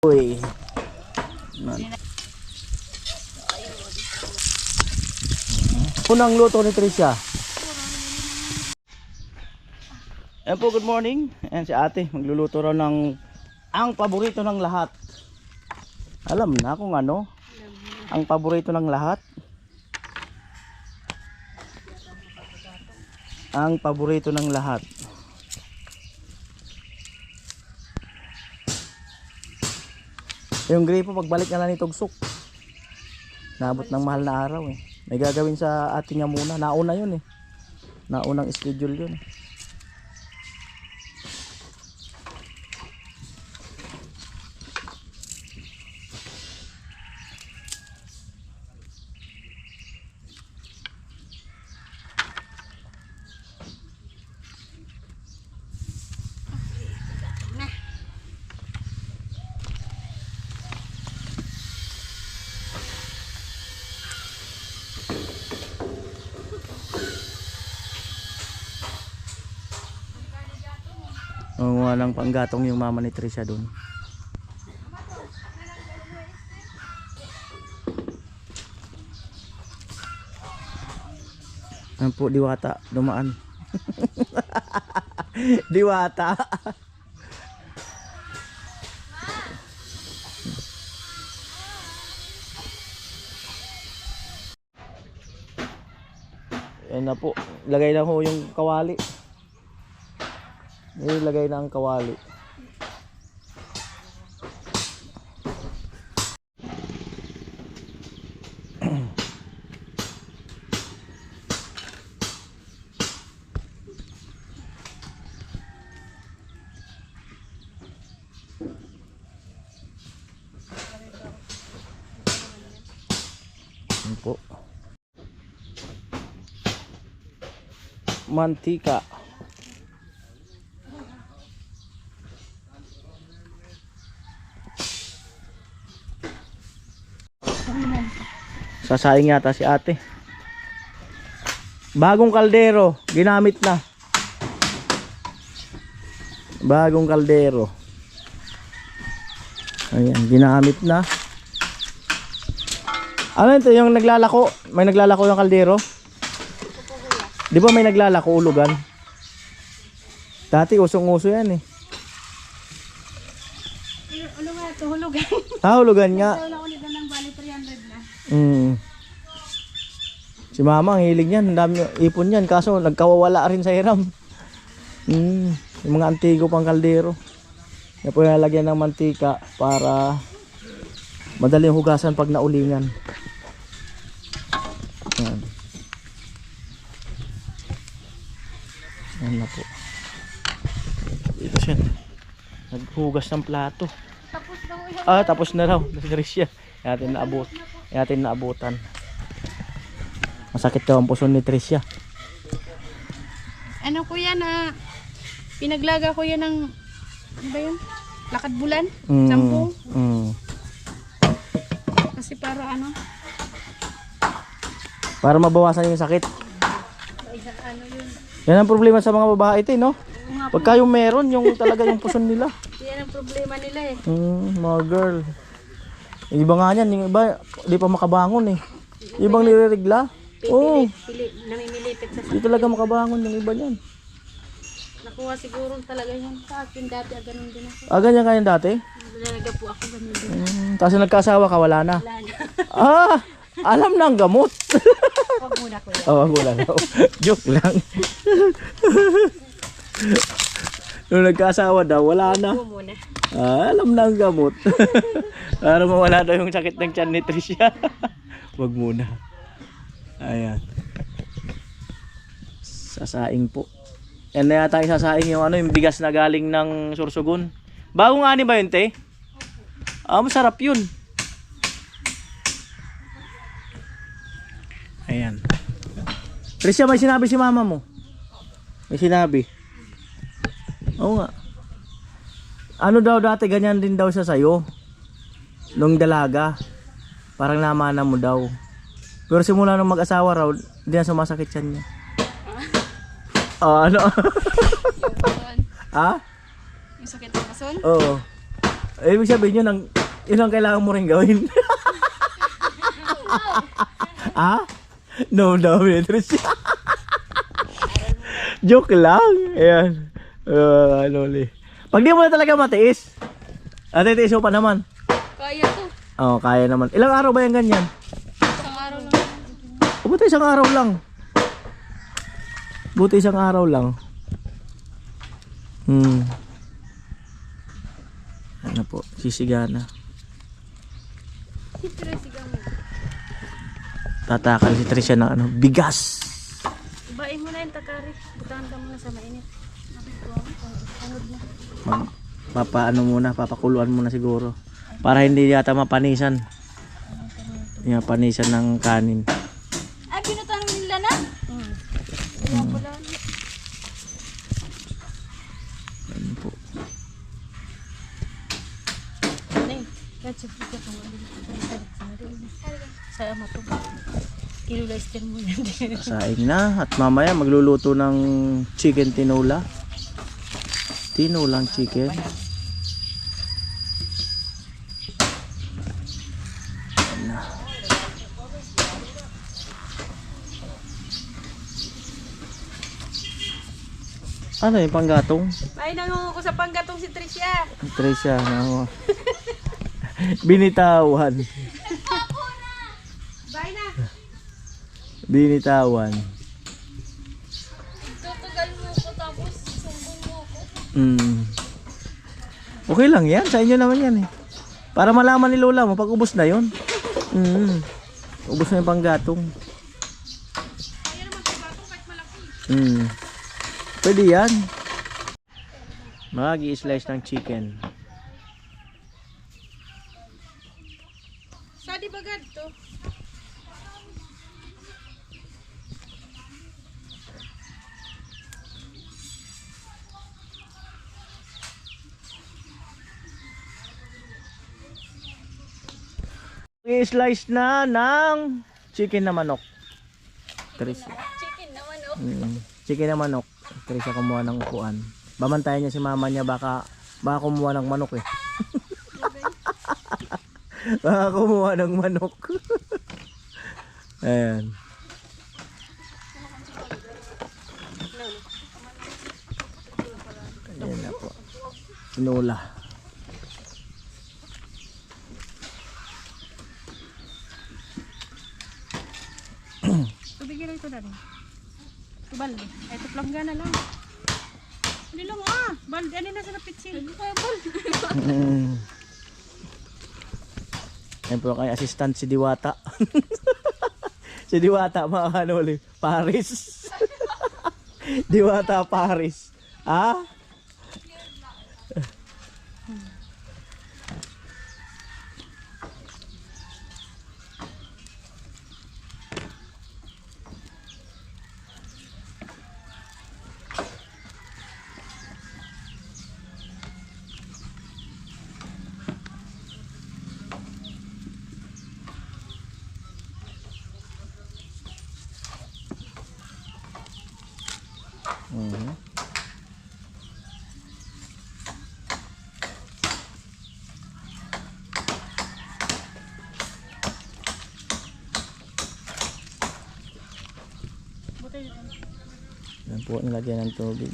Uy. Unang luto ni Tricia. Ayan po, good morning. Ayan si ate, magluluto raw ng ang paborito ng lahat. Alam na kung ano ang paborito ng lahat. Ang paborito ng lahat. Yung gripo pagbalik na lang ni Tugsok. Naabot ng mahal na araw eh. May gagawin sa ate niya muna. Nauna yun eh. Naunang schedule yun. Walang panggatong yung mama ni Tricia doon. Ano po, diwata dumaan. Diwata. Ayan na po, lagay na ho yung kawali. Nilagay na ang kawali. Yan po. Mantika. Sasaing yata si ate. Bagong kaldero, ginamit na. Bagong kaldero. Ayan, ginamit na. Ano ito yung naglalako? May naglalako yung kaldero? Di ba may naglalako ulugan? Dati usong-uso yan eh. Hulugan. Ah, hulugan nga. Si mama ang hilig niyan, ang dami ipon niyan, kaso nagkawawala rin sa hiram. Yung mga antigo pang kaldero. Yan po yung lalagyan ng mantika para madaling hugasan pag naulingan. Yan. Yan na po. Ito siya. Naghugas ng plato. Tapos daw yan. Ah, tapos na raw. Nasagris siya. Yatin naabot. Yatin naabutan. Masakit daw ang puso ni Tricia. Ano ko yan pinaglaga ko yan ng ano ba yun? Lakad bulan? Sampung? Kasi para ano? Para mabawasan yung sakit. Ano yun? Yan ang problema sa mga babae ito, no? Pagka yung meron, yung talaga yung puson nila. Yan ang problema nila eh. Mga girl. Yung iba nga yan, yung iba di pa makabangon eh. Yung ibang nire-regla. Oo. Namimilipit sa Di talaga makabangon yung iba niyan. Nakuha siguro talaga yan sa akin dati. Ganun din ako. Ah, ganyan kayo dati? Nalalaga po ako ganun din. Tapos nagkasawa ka, wala na. Wala na. Ah, alam na ang gamot. Huwag muna ko yan. Oh, wala na. Joke lang. Nung nagkasawa daw, wala na. Huwag muna. Ah, alam na ang gamot. Para mawala daw yung sakit ng tiyan ni Tricia. Wag muna. Ayan. Sasaing po. Yan na yata yung sasaing yung yung bigas na galing ng Sorsogon. Bagong ani ba yun, te? Ah, masarap yun. Ayan. Tricia, may sinabi si mama mo? May sinabi. Oo nga. Ano daw dati, ganyan din daw siya sa'yo. Nung dalaga. Parang namana mo daw. Pero simula nung mag-asawa raw, hindi na sumasakit siya niya. Ano? Yung Ha? yung sakit ng kasol? Oo. Ibig sabihin yun ang kailangan mo rin gawin. Ah? No, Tricia. Joke lang. Ayan. Ano ulit. Pag di mo na talaga matiis, titiis mo pa naman. Kaya to. Oo, kaya naman. Ilang araw ba yung ganyan? Isang araw lang. Buti isang araw lang. Buti isang araw lang. Ano po, sisigana. Tatakal si Tricia ng ano, bigas. Ibain mo na yung takari. Butahan ka muna sa mainit. Anod na. Papaano muna, papakuluan muna siguro. Para hindi yata mapanisan. Yung panisan ng kanin. Ay, pinutan nila na? Wala na. Ano po. Sa ama to. Kilulaisten mo yan. Saing na at mamaya magluluto ng chicken tinola. Tinolang chicken. Ano yung panggatong? Ay, nangungo ko sa panggatong si Tricia. Tricia, no. Binitawan. Bye na. Binitawan. Tutugal mo ko tapos sumbong mo ko. Okay lang yan, sa inyo naman yan eh. Para malaman ni Lola mo pag ubos na yon. Ubos na yung panggatong. Kaya naman panggatong kahit malaki. Pwede yan. Mag-i-slice ng chicken. Sa di bagad to. I-slice na ng chicken na manok. Tricia. Chicken naman oh. Chicken na manok. Tricia kumuha ng upuan. Bamantayan niya si mama niya baka kumuha ng manok eh. Baka kumuha ng manok. Ayan. Ayan na po. Tinola. Tubigyan ito na rin. Ito balde. Ito plangga na lang. Hindi lang balde. Ano na sa napitsin? Hindi kaya balde. Ayan po kay assistant si Diwata. Si Diwata mga ano ulit. Paris. Diwata Paris. Ah? Yan po, nilagyan ng tubig.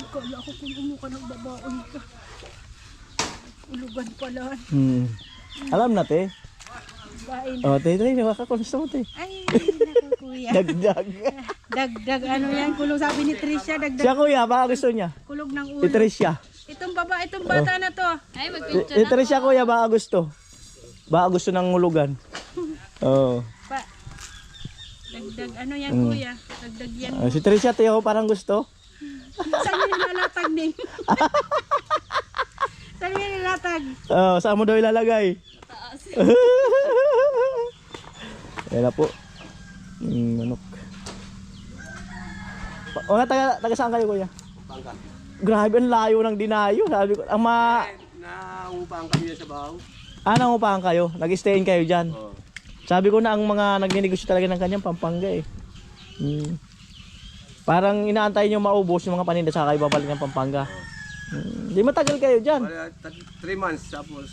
Kala ko kung umuka ng babaon ka. Ulugan pala. Alam na te. Bain. Te, nakakakonsta mo te. Ay, naku kuya. Dagdag. Dagdag ano yan, kulog sabi ni Tricia, dagdag Siya kuya, baka gusto niya. kulog ng Si ulo. Tricia. Itong bata na to. Ay, Si Tricia kuya, baka gusto. Baka gusto ng ngulugan. Oo. Pa. Dagdag ano yan kuya? Dagdag yan. Si Tricia, tiyo ko parang gusto. Saan yung nalatag din? Saan mo nilatag? Oh, saan mo daw ilalagay? Taas. Yan na po. Yung manok. Mga taga saan kayo, kuya? Pangka. Grabe, ang layo ng dinayo. Sabi ko, Naupang kami sa bahaw. nangupahan kayo? Nag-stayin kayo dyan? Oo. Sabi ko na ang mga nagninegosyo talaga ng kanyang Pampanga eh. Parang inaantay nyo maubos yung mga paninda saka ibabalik ng Pampanga. Di matagal kayo dyan. 3 months tapos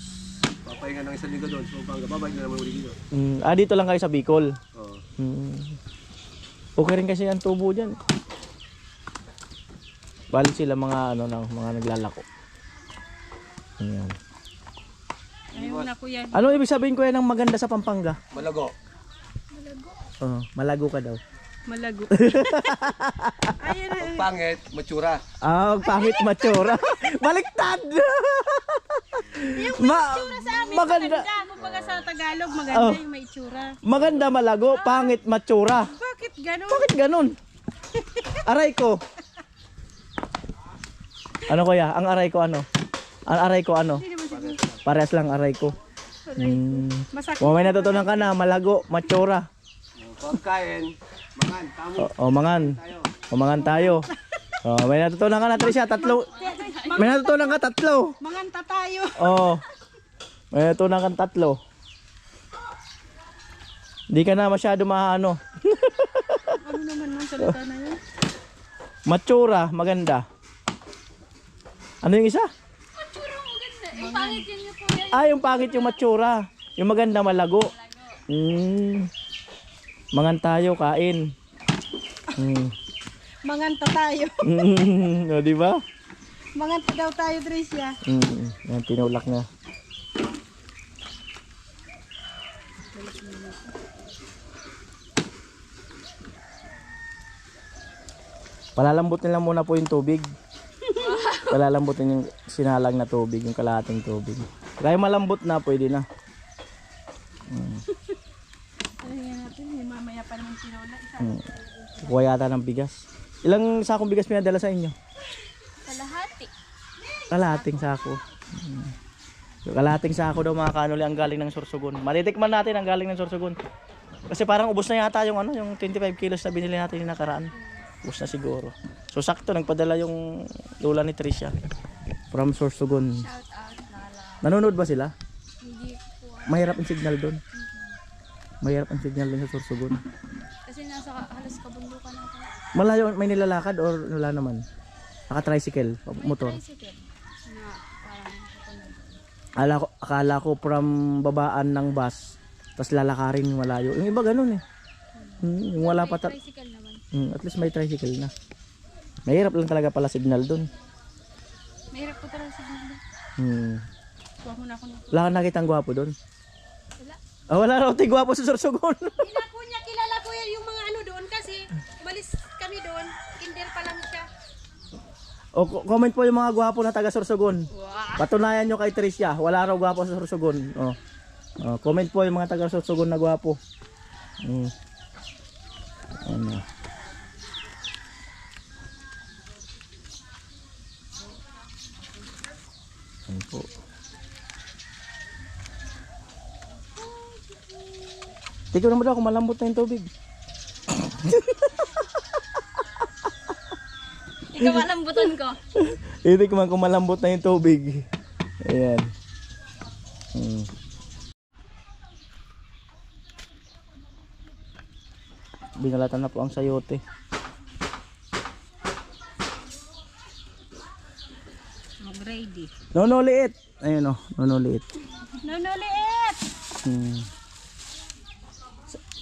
papahinga ng isang linggo doon. So Pangka, babalik na naman ulit dito. Dito lang kayo sa Bicol. Oo. Okay rin kasi ang tubo dyan. Balik sila mga mga naglalako. Ayan. Ayaw na kuya. Ano ibig sabihin ko yan ng maganda sa Pampanga? Malago. Oh, malago ka daw. Malago. Ayun na. Pangit, matsura. Pangit matsura. Baliktad. Itsura sa amin maganda. Kumbaga sa Tagalog maganda yung may itsura. Maganda malago, pangit matsura. Bakit ganun? Bakit ganun? Aray ko. Ano kuya? Ang aray ko ano? Ang aray ko ano? Hindi naman siguro. Parehas lang aray ko. Masakit. May natutunan ka na, malago, matsura. Pagkain, mangan, tamo. Mangan. Mangan tayo. May natutunan ka na, Tricia, tatlo. May natutunan ka tatlo. Manganta tayo. May natutunan kang tatlo. Hindi ka na masyado maano. Ano naman nung salita na yun? Matsura, maganda. Ano yung isa? Matsura mo ganda. Yung pangit yun yung kuya. Yung pangit yung matsura. Yung maganda malago. Mangan tayo, kain. Manganta tayo. O, di ba? Manganta daw tayo, Tricia. Yan, tinulak na. Palalambutin lang muna po yung tubig. Palalambutin yung sinalang na tubig, yung kalahating tubig. Kaya malambot na, pwede na. Ano yan natin? May mamaya pa naman sinula. Kuha yata ng bigas. Ilang sakong bigas pinadala sa inyo? Kalahati. Kalahating sako. Kalahating sako daw mga kanuli ang galing ng Sorsogon. Matitikman natin ang galing ng Sorsogon. Kasi parang ubos na yata yung yung 25 kilos na binili natin yung nakaraan. Ubos na siguro. So sakto nagpadala yung lola ni Tricia from Sorsogon. Shout out Lala. Nanonood ba sila? Hindi po. Mahirap ang signal doon. Mahirap ang signal doon sa Sorsogon. Kasi nasa halos kabundukan natin. Malayo, may nilalakad or wala naman? Naka-tricycle, motor. Tricycle. Na parang Akala ko from babaan ng bus, tapos lalakarin yung malayo. Yung iba ganun eh. Yung wala pa tricycle naman. at least may tricycle na. Mahirap lang talaga pala signal doon. Mahirap po talaga sa bunda. Kuha mo na ako na. Wala kang nakitang gwapo doon. Wala. Wala raw tayong gwapo sa Sorsogon. Kilala ko yan yung mga ano doon kasi umalis kami doon. Kinder pa lang siya. Comment po yung mga gwapo na taga Sorsogon. Patunayan nyo kay Tricia, wala raw gwapo sa Sorsogon. Comment po yung mga taga Sorsogon na gwapo. Ano. Ano po. Tignan mo daw kung malambot na yung tubig. Ikaw malambutan ko. Hindi ko man kung malambot na yung tubig. Ayan. Binalatan na po ang sayote. Mag-ready. Nono liit. Ayun o, nono liit. Nunuliit!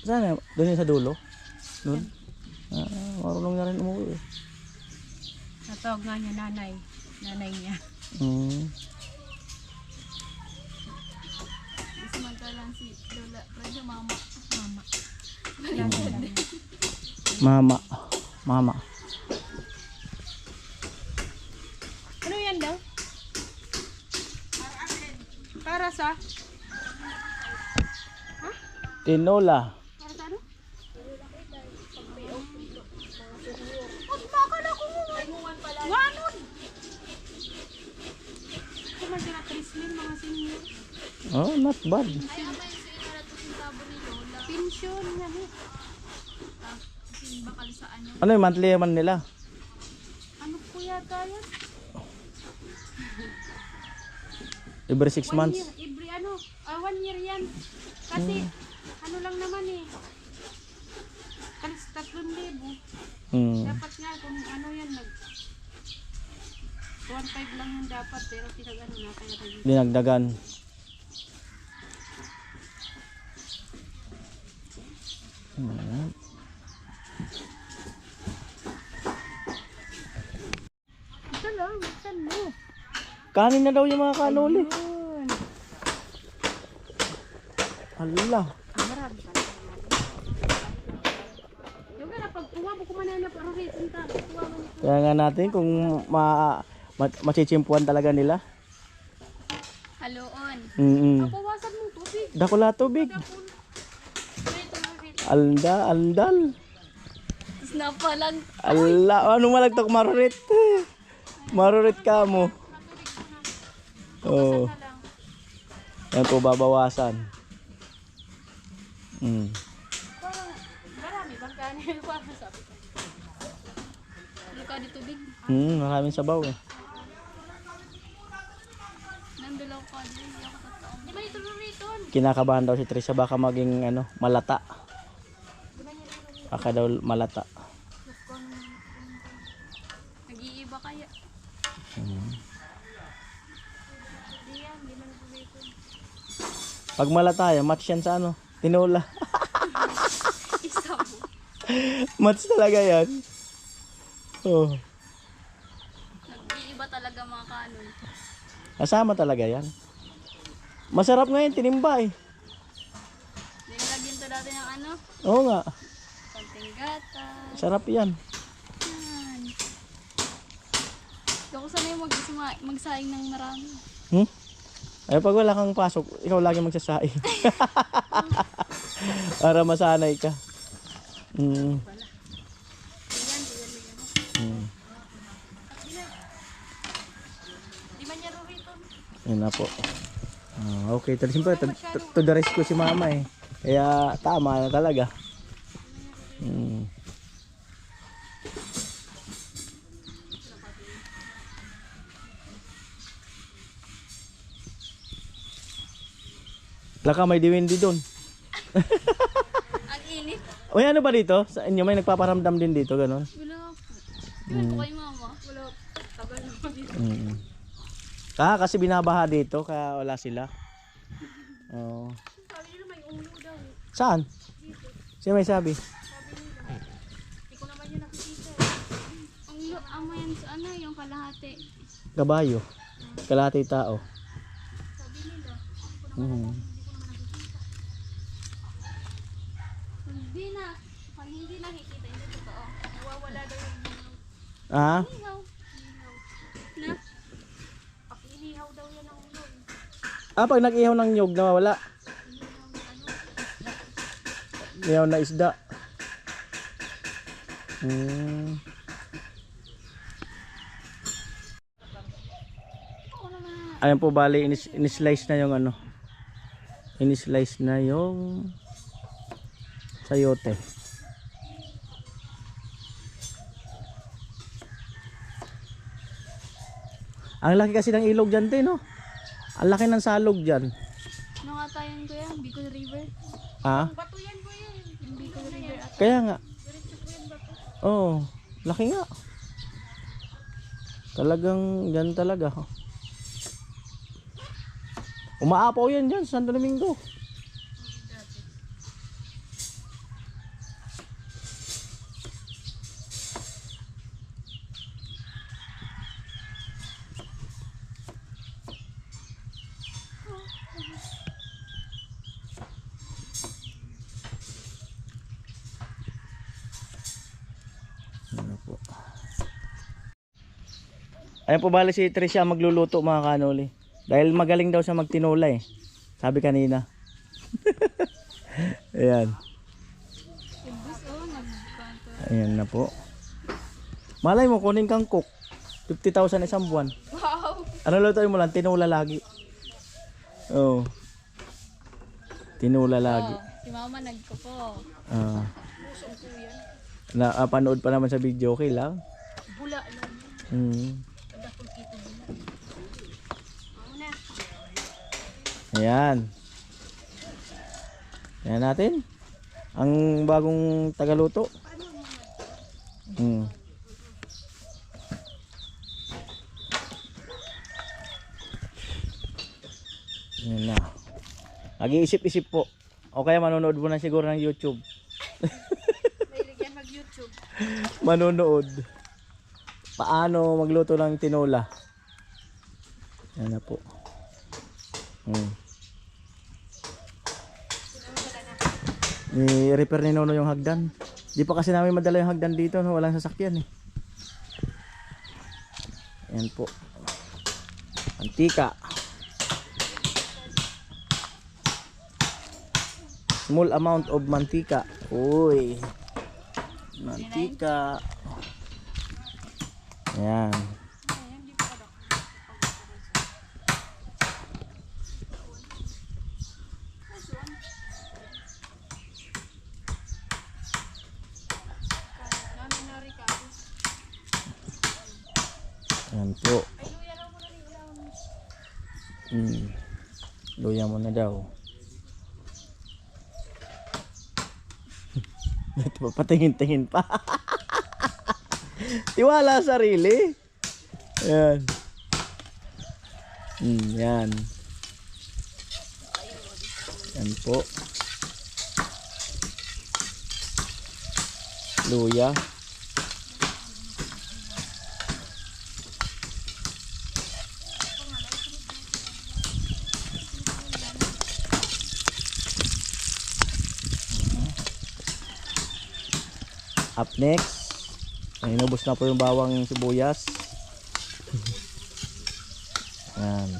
Saan? Doon yun sa dulo? Doon? Marunong na rin umuwi eh. Natawag nga niya nanay. Nanay niya. Samantalang si Lola, radyo mama. Mama. Mama. Ano yan daw? Para sa? Tinola. Para sa ano? Bakala ko mo. Wanod! Ito man sila Oh, not bad. Ay, abay, sino na to sintabo ni Lola. Pensyon yan eh. Kasi bakal saan yung Ano yung monthly naman nila? Ano po yata yan? Every 6 1 months. year. Every 1 year yan. Kasi ano lang naman eh. Kalis 3,000. Hmm. Dapat nga kung ano yan 1.5 lang yung dapat pero pinag-ano na kaya tayo. Dinagdagan. Hmm. Ito lang, saan mo? Kanin na daw yung mga kanuli. Yun. Hala. Marami pa. Yung nga na pagkuha mo kumanana para rin sinta. Kuha mo nito. Kaya nga natin kung machichimpuan talaga nila. haloon. Bawasan mo tubig. Dakula tubig. Ito na rin. Aldal. Tapos napalag. Ala, ano malagtok marurit. Marurit ka mo. Oh. Na lang. Yan po babawasan. Parang marami bang kanin para sabi ko. Luka di tubig. Maraming sabaw eh. Nandulaw ka din. Hindi ako totoo. Di ba ito rito? Kinakabahan daw si Trisha baka maging malata. Baka daw malata. Nag-iiba kaya. Pag malata yan, match yan sa tinola. Isa mo. Match talaga yan. Oh. Nag-iiba talaga mga kanon. Kasama talaga yan. Masarap nga yan, tinimba eh. Nilagyan to dati ng ano? Oo nga, Konting gata. sarap yan. Yan. Gusto ko sana yung magsaing ng marami. Ay pag wala kang pasok, ikaw lagi magsasaing. Para masanay ka. Di ba niya rito? Yan na po. Okay, siyempre to the rescue si mama eh. Kaya tama na talaga. Laka may diwindi doon. Ang init. O ano ba dito? Sa inyo may nagpaparamdam din dito, ganun? Wala po. Iwan po kay mama. Wala po. Tagal mo dito. Kasi binabaha dito kaya wala sila. Oh. Sabi nila may ulo daw. Saan? Sino may sabi? Hindi ko naman yun nakikita. Ang amo yan sa ano, yung kalahati. Kabayo. Kalahati tao. Sabi nila. Pag hindi nakikita, hindi totoo. Nawawala daw yung inihaw. Ah? Inihaw. Na? Pag inihaw daw yan ang ulo. Pag nag-ihaw ng nyog, nawawala. Ihaw na isda. Ayan po bali, in-slice na yung in-slice na yung sayote. Ang laki kasi ng ilog dyan, no? Ang laki ng salog dyan. Nakatayan ko yan, Bicol River. Ha? Bato yan po yan. Yung Bicol River at Kaya nga. Diretso po yan bato. Oo, laki nga. Talagang dyan talaga. Umaapaw yan dyan sa Santo Domingo. Ano po. Ayan po bali si Tricia magluluto mga kanoli. Dahil magaling daw siya magtinola eh. Sabi kanina. Ayan. Ubus, nagkanto. Ayan na po. Malay mo kunin kang cook. 50,000 isang buwan. Wow! Ano lutuin mo lang? Tinola lagi. Oh. Tinula lagi. Oh, si mama nagkuko. Ah. Panood pa naman sa video, okay lang. Bula lang. Ayan. Ayan natin. Ang bagong tagaluto. Ayan na. Nag-iisip-isip po. O kaya manonood mo na siguro ng YouTube. Mahilig yan mag-YouTube. Manonood. Paano magluto ng tinola. Yan na po. Ni-repair ni Nono yung hagdan. Di pa kasi namin madala yung hagdan dito, no? Walang sasakyan eh. Yan po. Mantika. Small amount of mantika. Uy. Mantika. Ayan. Ayan po. Luya mo na daw. Ito patingin-tingin pa. Tiwala sa sarili. Ayan. Yan. Yan po. Luya. Up next, inubos na po yung bawang sibuyas. Yan.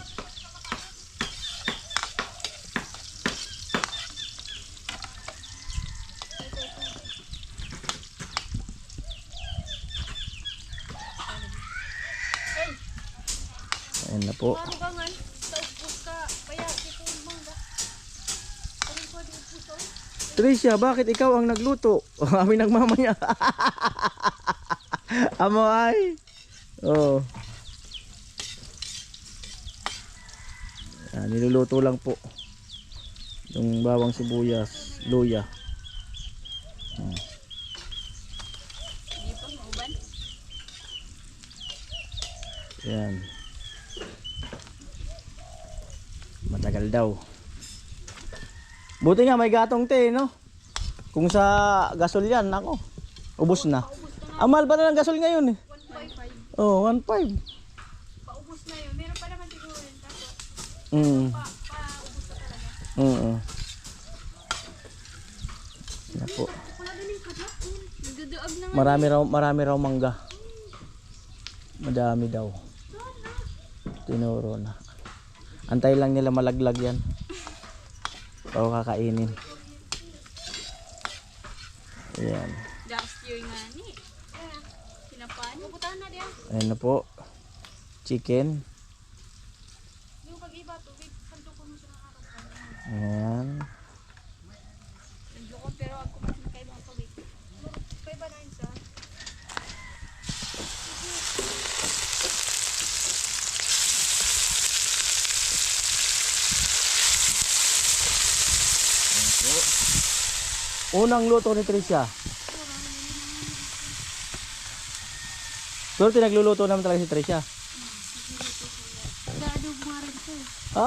Ayan na po. Marugangan, sa ubos ka, kaya ito yung mangga. Kaling ko din puso. Tricia, bakit ikaw ang nagluto? Kami nagmamaya. Amo ay. Oh. Yan, niluluto lang po. Yung bawang sibuyas, luya. Yan. Matagal daw. Buti nga may gatong te, no? Kung sa gasol yan, ako. Ubus na. Ang mahal pa na ng gasol ngayon eh. 1.5. Oh, 1.5. Paubos na yun. Meron pa naman siguro yun. Tapos, paubos na talaga. Yan po. Wala din yung kadlak. Nagduduag na nga. Marami raw mangga. Madami daw. Tinuro na. Antay lang nila malaglag yan. Bago kakainin. Ayan. Just yun nga ni. Sinapaan. Pupuntahan na diyan. Ayan na po. Chicken. Yung pag-iba, tubig. Kanto ko mo sa nakakaroon. Ayan. Nandiyo ko, pero ako mas magkaiba ang tubig. Kaiba na yun sa... Unang luto ni Tricia. Pero tinagluluto naman talaga si Tricia. Nag-adobo nga rin ko.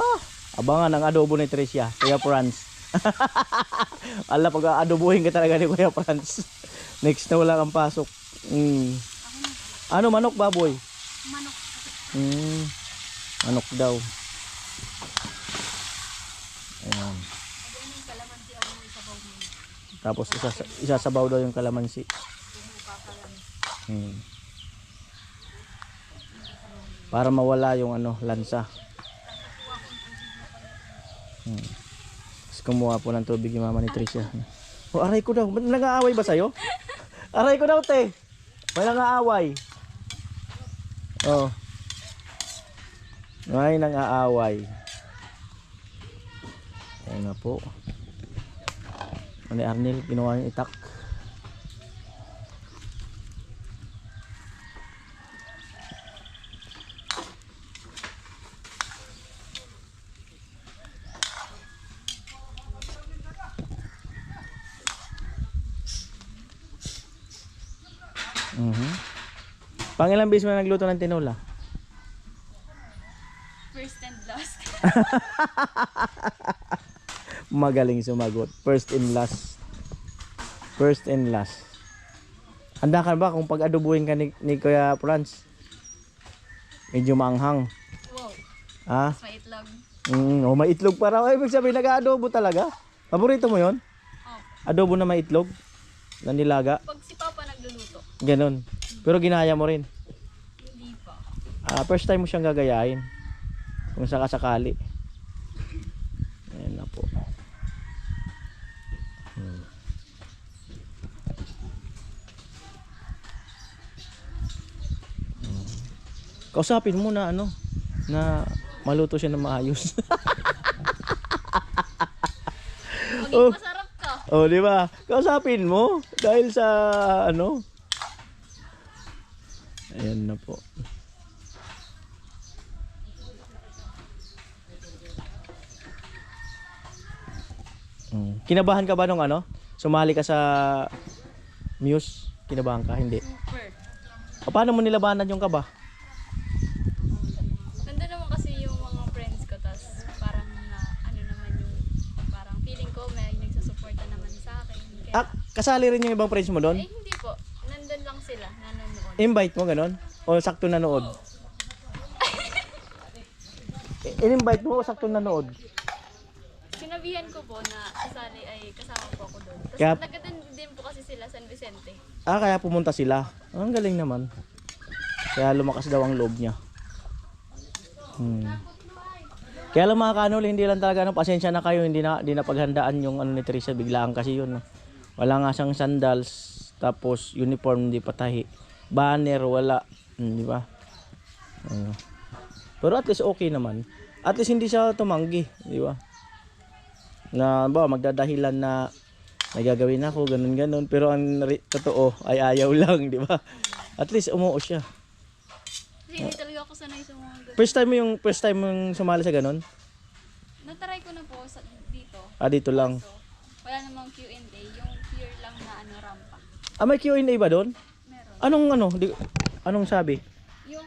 Abangan ang adobo ni Tricia, Kuya Franz. Ala, pag adobuhin ka talaga ni Kuya Franz. Next na wala kang pasok. Ano, manok baboy? Manok. Manok daw. Ayan. Tapos isasabaw daw yung kalamansi. Para mawala yung lansa. Tapos kumuha po ng tubig yung mama ni Tricia. Oh, aray ko daw. Nag-aaway ba sa'yo? Aray ko daw, te. May nang-aaway. Oh. May nang-aaway. Ayan na po. Ano ni Arnel, ginawa niya itak. Pangilang beses mo na nagluto ng tinola? First and last. Magaling sumagot. First and last. First and last. Handa ka ba kung pag-adobuhin ka ni Kuya Franz? Medyo maanghang. Wow. Ha? Mas may itlog. Oh, may itlog pa raw. Ibig sabihin, nag-adobo talaga? Paborito mo yon? Oh. Adobo na may itlog? Na nilaga? Pag si Papa nagluluto. Ganon. Pero ginaya mo rin. Hindi pa. First time mo siyang gagayahin. Kung sakasakali. Ayan na po. Kausapin mo na na maluto siya na maayos. Maging masarap ka. Oh, di ba? Kausapin mo dahil sa Ayan na po. Kinabahan ka ba nung sumali ka sa Muse? Kinabahan ka? Hindi. Super. Paano mo nilabanan yung kaba? Ganda naman kasi yung mga friends ko, tas parang naman yung parang feeling ko may nagsusuporta naman sa akin. Kaya, Kasali rin yung ibang friends mo doon? hindi po. Nandun lang sila, nanonood. Invite mo ganon? O sakto nanood? In-invite mo o sakto nanood? Sinabihan ko po na kasali ay kasama po ako doon. Tapos Kaya- nagkatan din po kasi sila San Vicente. Kaya pumunta sila. Ang galing naman. Kaya lumakas daw ang loob niya. Kaya lang mga kanol, hindi lang talaga pasensya na kayo, hindi na paghandaan yung ni Teresa, biglaan kasi yun. Wala nga siyang sandals, tapos uniform hindi patahi. Banner wala, di ba? Pero at least okay naman. At least hindi siya tumanggi, di ba? Na magdadahilan na nagagawin ako ganun, pero ang totoo ay ayaw lang, di ba? At least umuo siya. Kasi hindi talaga ako sanay sa mga ganun. First time mong sumali sa ganun? Natry ko na po dito. Dito lang. So, wala namang Q&A. Yung pure lang na rampa. May Q&A ba doon? Meron. Anong sabi? Yung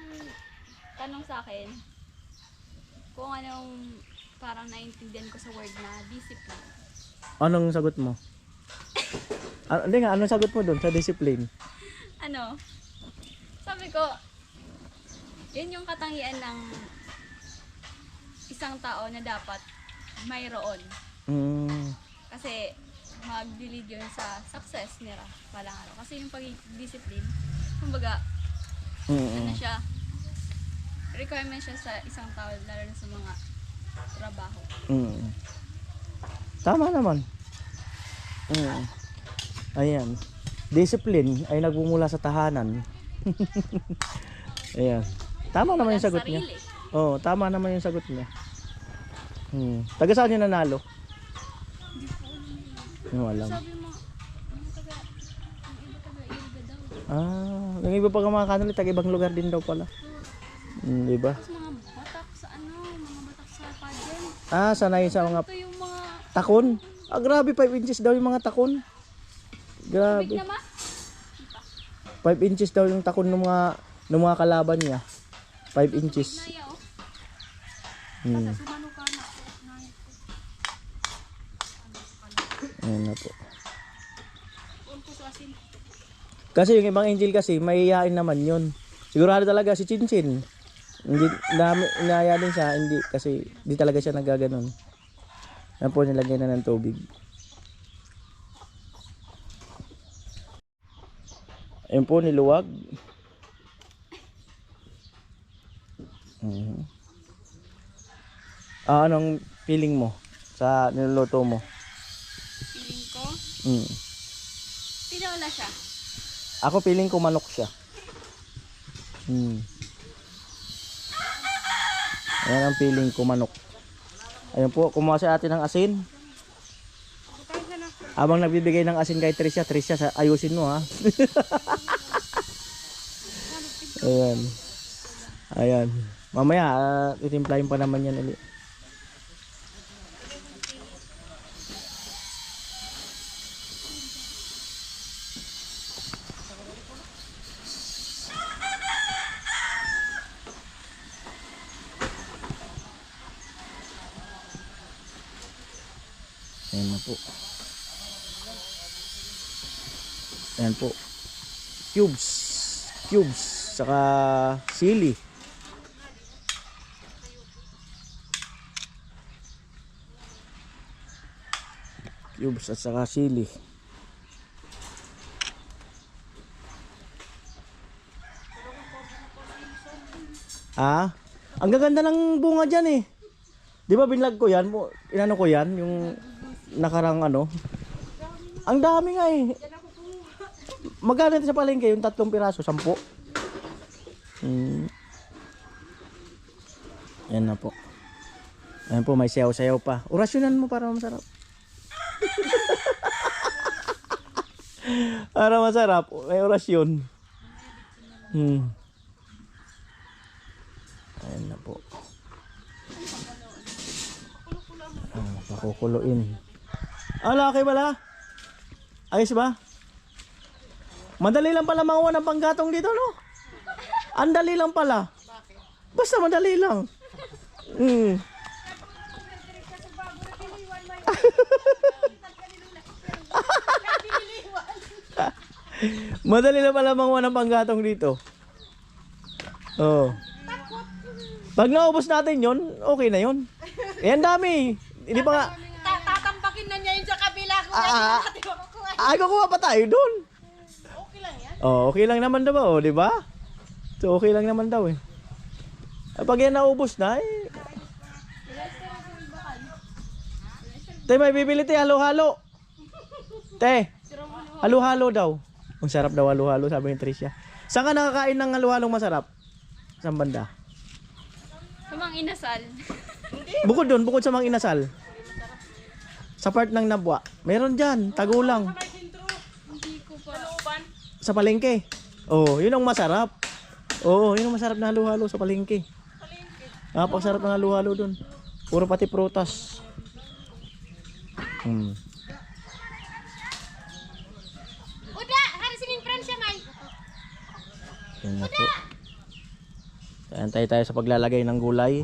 tanong sa akin, kung anong parang naintindihan ko sa word na discipline. Anong sagot mo? Hindi nga, anong sagot mo doon sa discipline? Sabi ko, yun yung katangian ng isang tao na dapat mayroon. Kasi mag-lead yun sa success nila palang araw. Kasi yung pag-discipline, kumbaga, siya, requirement siya sa isang tao, lalo na sa mga trabaho. Tama naman. Ayan. Discipline ay nagmumula sa tahanan. Ayan. Tama naman yung sagot niya. Oo, tama naman yung sagot niya. Taga saan yung nanalo? Hindi ko alam. Sabi mo, yung iba taga-Ilga daw. Yung iba pa mga kanali, taga ibang lugar din daw pala. Diba? Tapos mga batak sa mga batak sa pageant. Sanay sa mga Ito yung mga takon. Grabe, 5 inches daw yung mga takon. big Grabe. naman. 5 inches daw yung takon ng mga kalaban niya. 5 inches. Naya, oh. Sumano ka na. Ayan na po. Unko sa asin. Kasi yung ibang angel kasi, mahihain naman yun. Sigurado talaga si Chinchin. Hindi, inaya din siya, hindi. Kasi di talaga siya nagaganon. Yan po, nilagyan na ng tubig. Ayun po, niluwag. Anong feeling mo sa niluluto mo? Feeling ko, tinola siya. Ako feeling ko manok siya. Ayan ang feeling ko manok. Ayun po, kumuha si ate ng asin. Kahit na Abang nagbibigay ng asin kay Tricia, ayusin mo ha. Ayan. Ayan. Mamaya, itimplahin pa naman yan ulit. Ayan na po. Ayan po. Cubes. Saka sili. Cubes at saka sili. Ang gaganda ng bunga dyan eh. Di ba binlag ko yan? Inano ko yan? Yung nakarang ano. Ang dami nga eh. Magkano ito sa palengke? Yung 3 piraso, 10. Yan na po. Ayan po, may sayaw-sayaw pa. Orasyonan mo para masarap. Para masarap, may orasyon. Ayan na po. Pakukuluin. Laki pala. Ayos ba? Madali lang pala manguha ng panggatong dito, no? Ang dali lang pala. Basta madali lang. Madali lang pala manguha ng panggatong dito. Oh. Pag naubos natin yon, okay na yon. Ang dami. Hindi pa nga. Tatampakin na niya yun sa kabila ko. Kukuha pa tayo doon. Okay lang yan. Oh, okay lang naman daw, oh, di ba? So okay lang naman daw eh. Pag yan naubos na eh. Te, may bibili te, halo-halo. Te, halo-halo daw. Ang sarap daw halo-halo, sabi ni Tricia. Saan ka nakakain ng halo-halong masarap? Saan banda? Sa Mang Inasal. Bukod doon, bukod sa Mang Inasal. Sa part ng Nabwa. Meron dyan, tagulang. Hindi ko pa. Sa palengke. Oh, yun ang masarap. Oh, yun ang masarap na halo-halo sa palengke. Napakasarap ng halo-halo doon. Puro pati prutas. Uda, harisinin Francia, May. Yan na po. Antay tayo sa paglalagay ng gulay.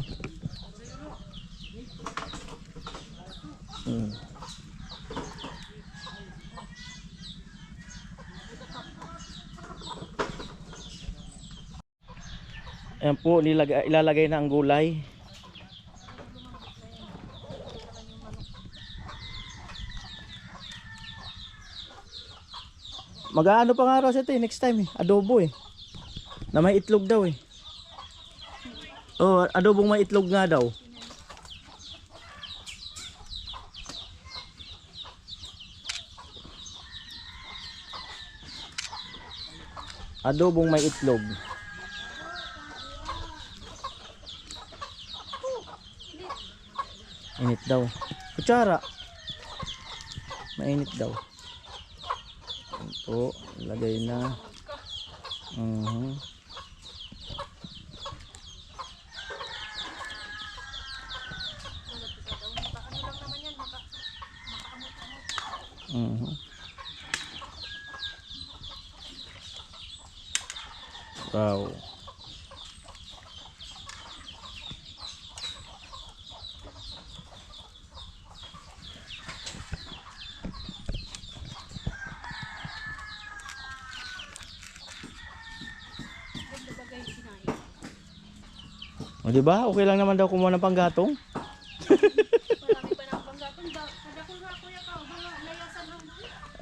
Ayan po, ilalagay na ang gulay. Mag-aano pa nga raw siya ito next time eh. Adobo eh. Na may itlog daw eh. Oh, adobong may itlog nga daw. Adobong may itlog. Init daw. Kutsara. Mainit daw. Ito, lagay na. Wow. O diba? Okay lang naman daw kumuha ng panggatong. Marami pa ng panggatong. Kadakol nga kuya ka. Layasan lang.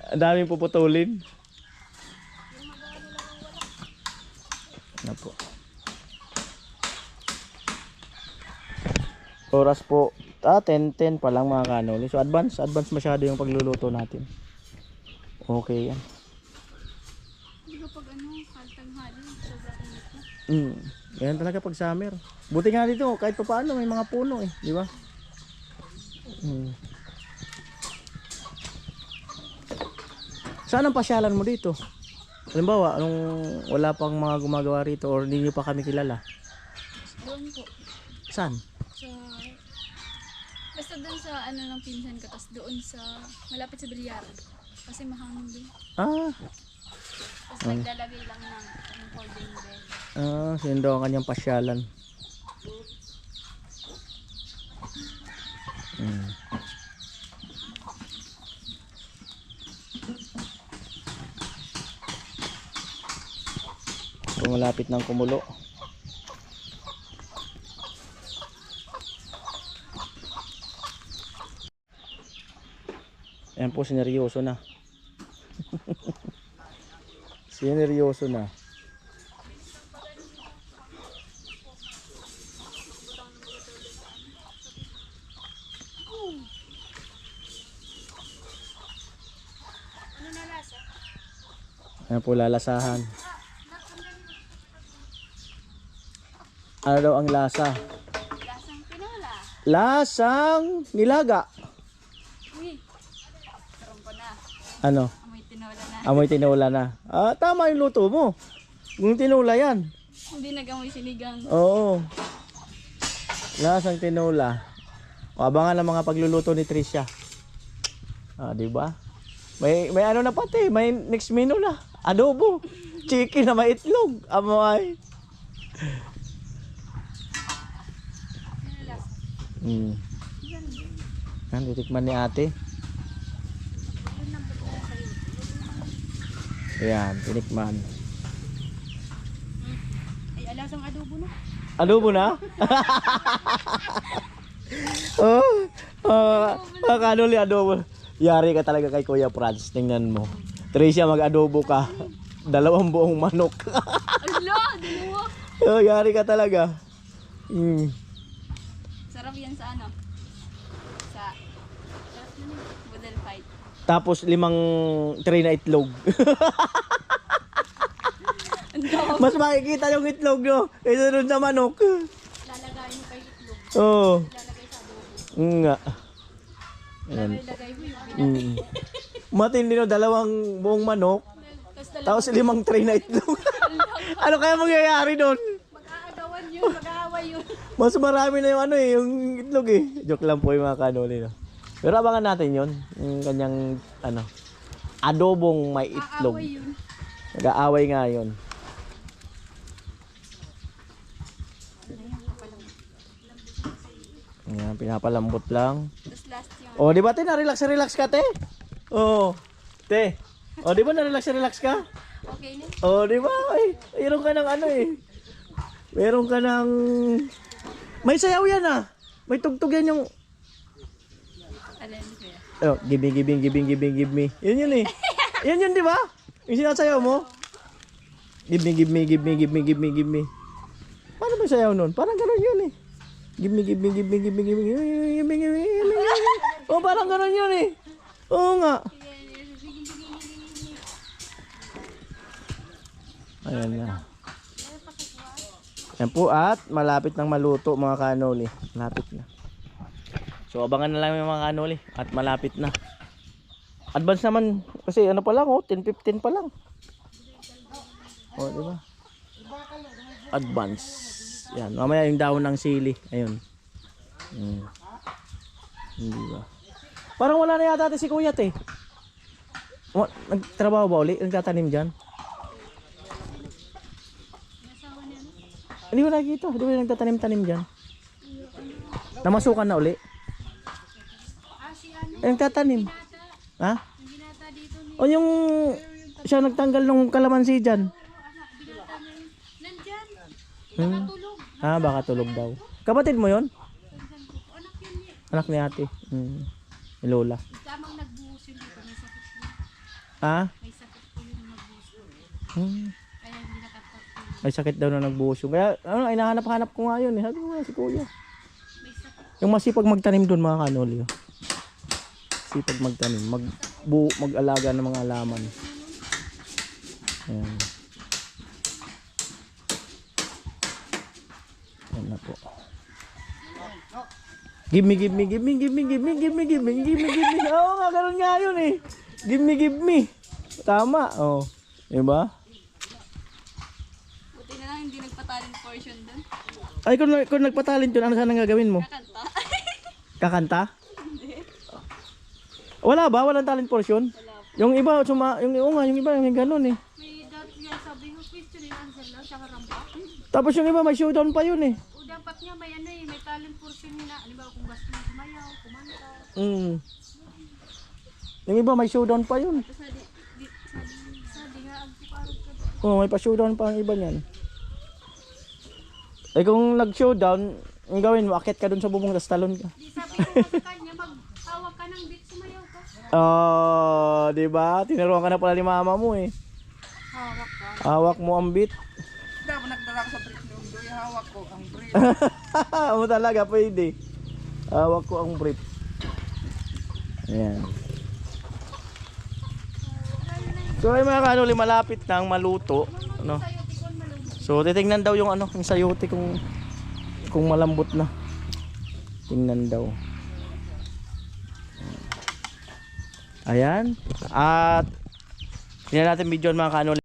Ang daming puputulin. Ano po. Oras po. 10 pa lang mga kanoli. So advance masyado yung pagluluto natin. Okay yan. Hindi ko pag kaltang hali. Sobrang init na. Ganyan talaga pag summer. Buti nga dito kahit pa paano may mga puno eh, di ba? Saan ang pasyalan mo dito? Halimbawa, anong wala pang mga gumagawa rito or hindi nyo pa kami kilala? Doon po. Saan? Sa... Basta doon sa ano ng pinsan ko. Tapos doon sa... Malapit sa Bilyaran. Kasi mahangin doon. Ah, Tapos naglalagay lang ng folding bed. yun daw ang kanyang pasyalan. Kung malapit ng kumulo. Ayan po, sineryoso na. Sineryoso na. Ayan po, lalasahan. Ano daw ang lasa? Lasang tinola. Lasang nilaga. Uy. Karoon ko na. Ano? Amoy tinola na. Amoy tinola na. Ah, tama yung luto mo. Yung tinola yan. Hindi nag-amoy sinigang. Oo. Lasang tinola. O, abangan ang mga pagluluto ni Tricia. Ah, di ba? May ano na pati, may next menu na. Adobo. Chicken na may itlog. Amoy. Yan, titikman ni ate. Ayan, tinikman. Ay, alasang adobo na. Adobo na? Kanuli adobo. Yari ka talaga kay Kuya Franz. Tingnan mo. Tricia, mag-adobo ka. 2 buong manok. Ala, dalawa. Yari ka talaga. Sarap yan sa ano? Sa... Budel fight. Tapos 5 tray na itlog. Mas makikita yung itlog nyo. Ito dun sa manok. Lalagay mo kay itlog. Oo. Lalagay sa adobo. Nga. Ayan. Lalagay mo yung Matindi no, 2 buong manok. Tapos Tapos 5 tray na itlog. Ano kaya mangyayari doon? mag-aagawan yun, mag-aaway yun. Mas marami na yung ano eh, yung itlog eh. Joke lang po yung mga kanoli. No? Pero abangan natin yun. Yung kanyang ano, adobong may itlog. Aaway yun. Nag-aaway nga yun. Ayan, pinapalambot lang. Tapos last yung... O, di ba te, na-relax ka te? Oo. Te. O, di ba na-relax ka? Okay na. O, di ba? Ay, mayroon ka ng ano eh. Meron ka ng... May sayaw yan ah. May tugtog yan yung... Alin kuya? Oh, give me. Yun eh. Yun, di ba? Yung sinasayaw mo. Give me. Paano ba yung sayaw nun? Parang gano'n yun eh. Give me. Oh, parang gano'n yun eh. Oo nga. Ayan na. Yan po at malapit nang maluto mga kanoli. Malapit na. So abangan na lang yung mga kanoli at malapit na. Advance naman kasi ano pa lang oh, 10-15 pa lang. Oh, di ba? Advance. Yan, mamaya yung dahon ng sili. Ayun. Hindi ba? Parang wala na yata si Kuya te. Nagtrabaho ba uli? Nagtatanim dyan? Hindi ko nakikita. Hindi ko nagtatanim-tanim dyan. Namasukan na uli. Nagtatanim. Ha? O yung siya nagtanggal ng kalamansi dyan. Nandyan. Tulog. Ah, baka tulog daw. Kapatid mo yon? Anak ni ate. Ni Lola. Tamang nagbuhos yun dito. May sakit yun. Ah? May sakit po yun na nagbuhos. Hmm. Kaya hindi nakatapos. May sakit daw na nagbuhos yung. Kaya ano, hinahanap-hanap ko nga yun eh. Sabi ko nga si Kuya. May sakit. Yung masipag magtanim doon mga kanoli. Oh. Sipag magtanim. Mag-alaga ng mga halaman. Ayan. Ayan na po. Give me. Oo nga, ganun nga yun eh. Give me. Tama, oh. Diba? Buti na lang hindi nagpatalent portion dun. Ay, kung nagpatalent yun, ano sana gagawin mo? Kakanta. Kakanta? Wala ba? Walang talent portion? Yung iba, yung iba, yung ganun eh. May dati yan sabi ko, question and answer lang, tsaka rampa. Tapos yung iba, may showdown pa yun eh. O dapat niya may ano eh, may talent portion niya na. Halimbawa kung gusto mo sumayaw, kumanta. Yung iba, may showdown pa yun. Sabi nga, ang puparog ka. Oh, may pa-showdown pa ang iba niyan. Eh kung nag-showdown, ang gawin mo, akit ka dun sa bubong, tas talon ka. Di sabi ko nga sa kanya, maghawak ka ng beat, sumayaw ka. Oh, di ba? Tinuruan ka na pala ni mama mo eh. Hawak ka. Hawak mo ang beat. Dapat nagdala ko sa brief nung doy, hawak ko ang brief. Mo talaga pwede. Hawak ko ang brief. Ayan. So ay mga kanuli, malapit nang maluto, ano? So titingnan daw yung ano, yung sayote kung malambot na. Tingnan daw. Ayan. At tingnan natin video mga kanuli.